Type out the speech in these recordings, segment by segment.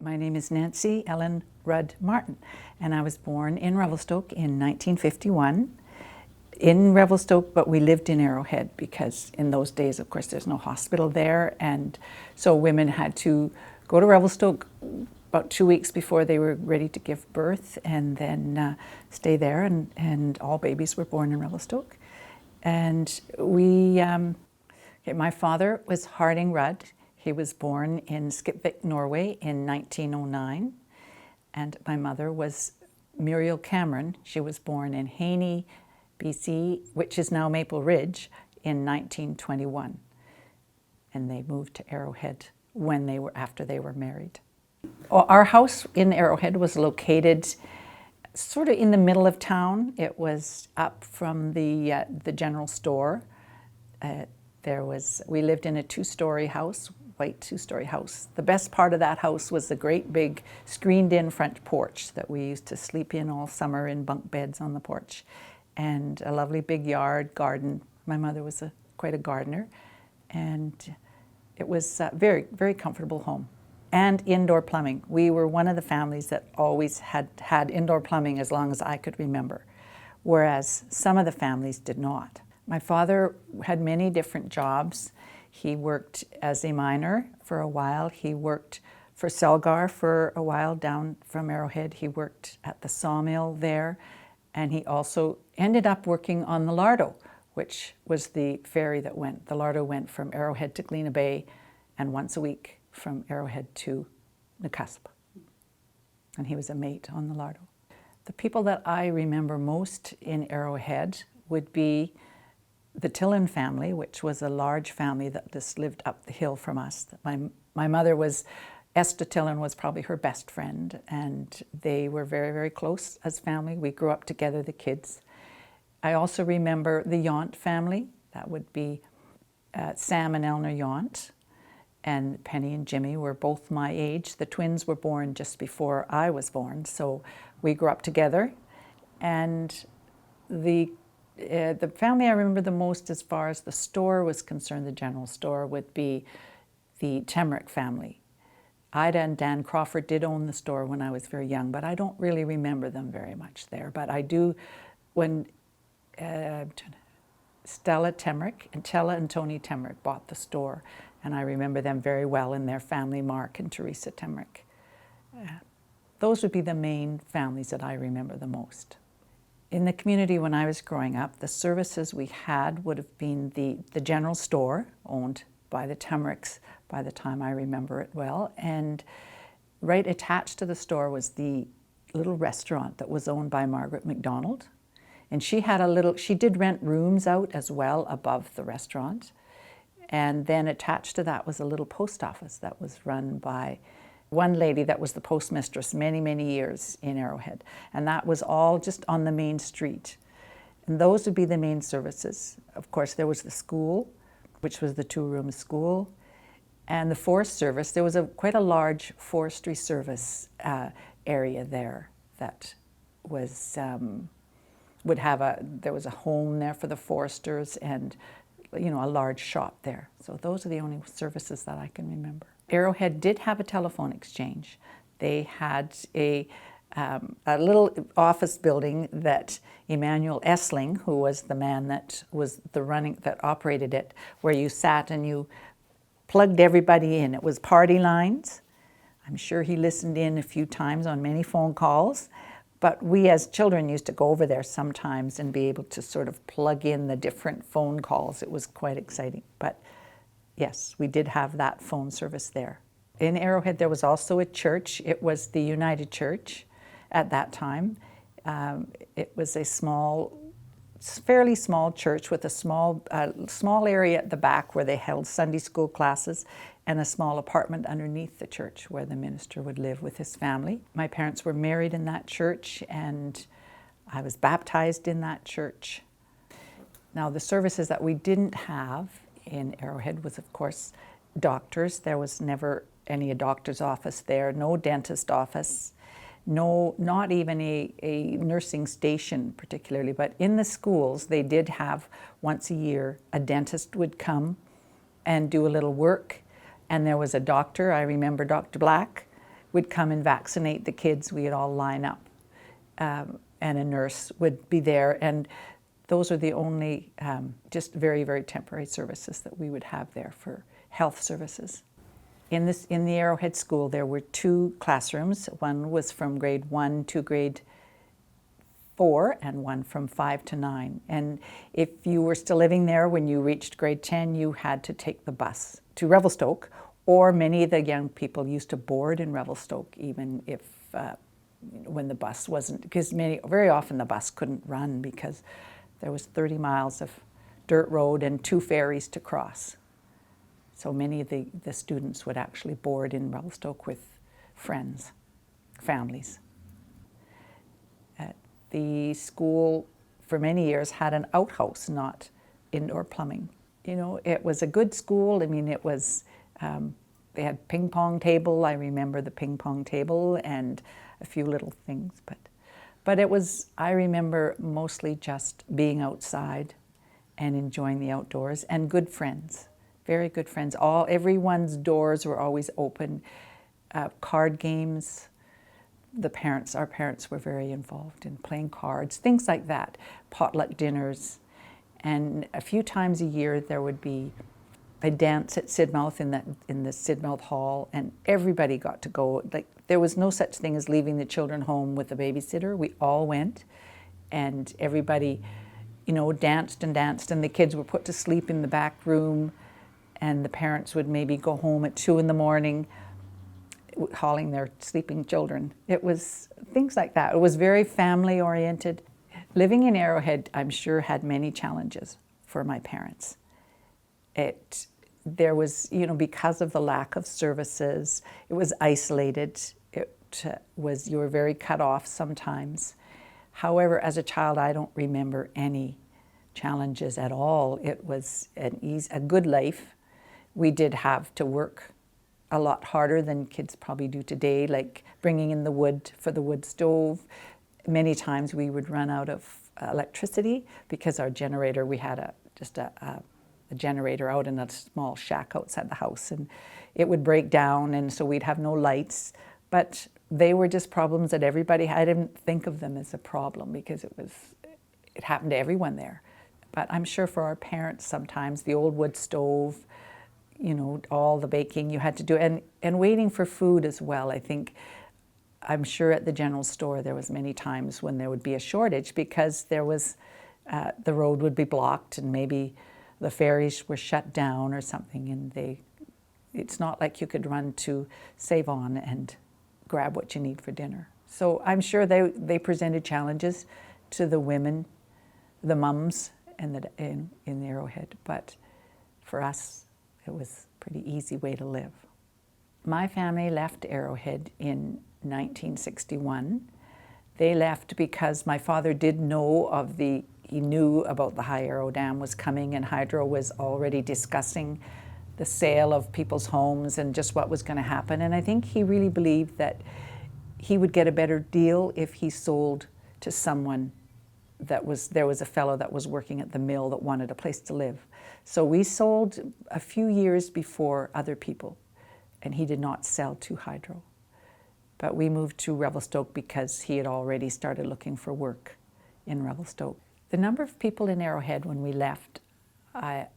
My name is Nancy Ellen Rudd Martin, and I was born in Revelstoke in 1951. In Revelstoke, but we lived in Arrowhead because in those days, of course, there's no hospital there, and so women had to go to Revelstoke about 2 weeks before they were ready to give birth, and then stay there, and all babies were born in Revelstoke. And my father was Harding Rudd. He was born in Skipvik, Norway in 1909. And my mother was Muriel Cameron. She was born in Haney, BC, which is now Maple Ridge, in 1921. And they moved to Arrowhead after they were married. Our house in Arrowhead was located sort of in the middle of town. It was up from the general store. We lived in a two-story house, white two-story house. The best part of that house was the great big screened-in front porch that we used to sleep in all summer in bunk beds on the porch, and a lovely big yard, garden. My mother was quite a gardener, and it was a very, very comfortable home. And indoor plumbing. We were one of the families that always had indoor plumbing as long as I could remember, whereas some of the families did not. My father had many different jobs. He worked as a miner for a while. He worked for Selgar for a while down from Arrowhead. He worked at the sawmill there, and he also ended up working on the Lardo, which was the ferry that went. The Lardo went from Arrowhead to Galena Bay, and once a week from Arrowhead to Nakusp. And he was a mate on the Lardo. The people that I remember most in Arrowhead would be the Tillin family, which was a large family that just lived up the hill from us. My mother was, Esther Tillin was probably her best friend, and they were very, very close as family. We grew up together, the kids. I also remember the Yount family. That would be Sam and Eleanor Yount, and Penny and Jimmy were both my age. The twins were born just before I was born, so we grew up together. And the family I remember the most as far as the store was concerned, the general store, would be the Temrick family. Ida and Dan Crawford did own the store when I was very young, but I don't really remember them very much there. But I do when Stella Temrick and Tella and Tony Temrick bought the store, and I remember them very well in their family, Mark and Teresa Temrick. Those would be the main families that I remember the most. In the community when I was growing up, the services we had would have been the general store, owned by the Temricks by the time I remember it well, and right attached to the store was the little restaurant that was owned by Margaret MacDonald. And she did rent rooms out as well above the restaurant. And then attached to that was a little post office that was run by one lady that was the postmistress many, many years in Arrowhead. And that was all just on the main street. And those would be the main services. Of course, there was the school, which was the two-room school, and the forest service. There was quite a large forestry service area there that was, there was a home there for the foresters and a large shop there. So those are the only services that I can remember. Arrowhead did have a telephone exchange. They had a little office building that Emanuel Essling, who was the man that operated it, where you sat and you plugged everybody in. It was party lines. I'm sure he listened in a few times on many phone calls. But we as children used to go over there sometimes and be able to sort of plug in the different phone calls. It was quite exciting. But yes, we did have that phone service there. In Arrowhead, there was also a church. It was the United Church at that time. It was a fairly small church with a small area at the back where they held Sunday school classes, and a small apartment underneath the church where the minister would live with his family. My parents were married in that church, and I was baptized in that church. Now, the services that we didn't have in Arrowhead was, of course, doctors. There was never any doctor's office there, no dentist office, not even a nursing station particularly, but in the schools they did have once a year a dentist would come and do a little work, and there was a doctor. I remember Dr. Black would come and vaccinate the kids. We'd all line up, and a nurse would be there. And those are the only just very, very temporary services that we would have there for health services. In the Arrowhead School, there were 2 classrooms. One was from grade 1 to grade 4, and one from 5 to 9. And if you were still living there when you reached grade 10, you had to take the bus to Revelstoke, or many of the young people used to board in Revelstoke, even if when the bus wasn't, because very often the bus couldn't run because there was 30 miles of dirt road and 2 ferries to cross. So many of the students would actually board in Revelstoke with friends, families. The school for many years had an outhouse, not indoor plumbing. You know, it was a good school. I mean, it was, they had ping pong table. I remember the ping pong table and a few little things, but it was, I remember mostly just being outside and enjoying the outdoors, and good friends, very good friends. Everyone's doors were always open. Card games. Our parents were very involved in playing cards, things like that, potluck dinners. And a few times a year there would be a dance at Sidmouth in the Sidmouth Hall, and everybody got to go. Like, there was no such thing as leaving the children home with a babysitter. We all went, and everybody, you know, danced and danced, and the kids were put to sleep in the back room, and the parents would maybe go home at 2 in the morning hauling their sleeping children. It was things like that. It was very family oriented. Living in Arrowhead, I'm sure, had many challenges for my parents. There was, you know, because of the lack of services, it was isolated. You were very cut off sometimes. However, as a child, I don't remember any challenges at all. It was a good life. We did have to work a lot harder than kids probably do today, like bringing in the wood for the wood stove. Many times we would run out of electricity because our generator, we had just a generator out in a small shack outside the house, and it would break down, and so we'd have no lights. But they were just problems that everybody had. I didn't think of them as a problem because it happened to everyone there. But I'm sure for our parents sometimes, the old wood stove, you know, all the baking you had to do, and waiting for food as well. I'm sure at the general store there was many times when there would be a shortage because there was, the road would be blocked and maybe the ferries were shut down or something, and it's not like you could run to Save On and grab what you need for dinner. So I'm sure they presented challenges to the women, the mums in the Arrowhead, but for us, it was a pretty easy way to live. My family left Arrowhead in 1961. They left because my father did know he knew about the High Arrow Dam was coming, and Hydro was already discussing the sale of people's homes and just what was going to happen. And I think he really believed that he would get a better deal if he sold to someone there was a fellow that was working at the mill that wanted a place to live. So we sold a few years before other people, and he did not sell to Hydro. But we moved to Revelstoke because he had already started looking for work in Revelstoke. The number of people in Arrowhead when we left, I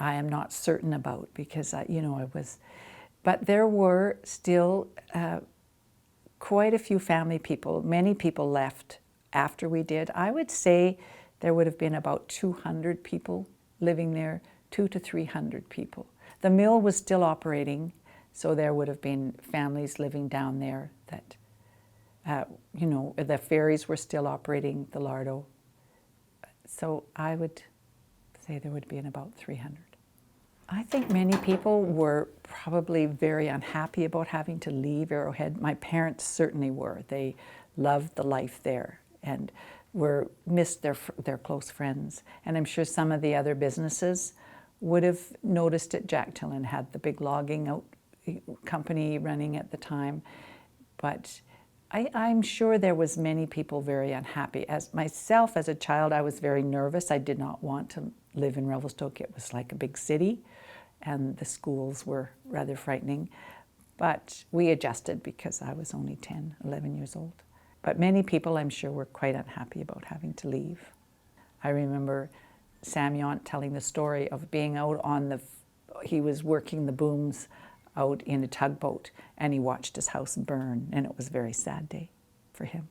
am not certain about because but there were still quite a few family people. Many people left after we did. I would say there would have been about 200 people living there, 200 to 300 people. The mill was still operating, so there would have been families living down there that, the ferries were still operating, the Lardo. So I would say there would be about 300. I think many people were probably very unhappy about having to leave Arrowhead. My parents certainly were. They loved the life there and missed their close friends. And I'm sure some of the other businesses would have noticed it. Jack Tillon had the big logging out company running at the time. But I'm sure there was many people very unhappy. As myself, as a child, I was very nervous. I did not want to live in Revelstoke. It was like a big city, and the schools were rather frightening. But we adjusted because I was only 10, 11 years old. But many people, I'm sure, were quite unhappy about having to leave. I remember Sam Yount telling the story of being out on he was working the booms out in a tugboat, and he watched his house burn, and it was a very sad day for him.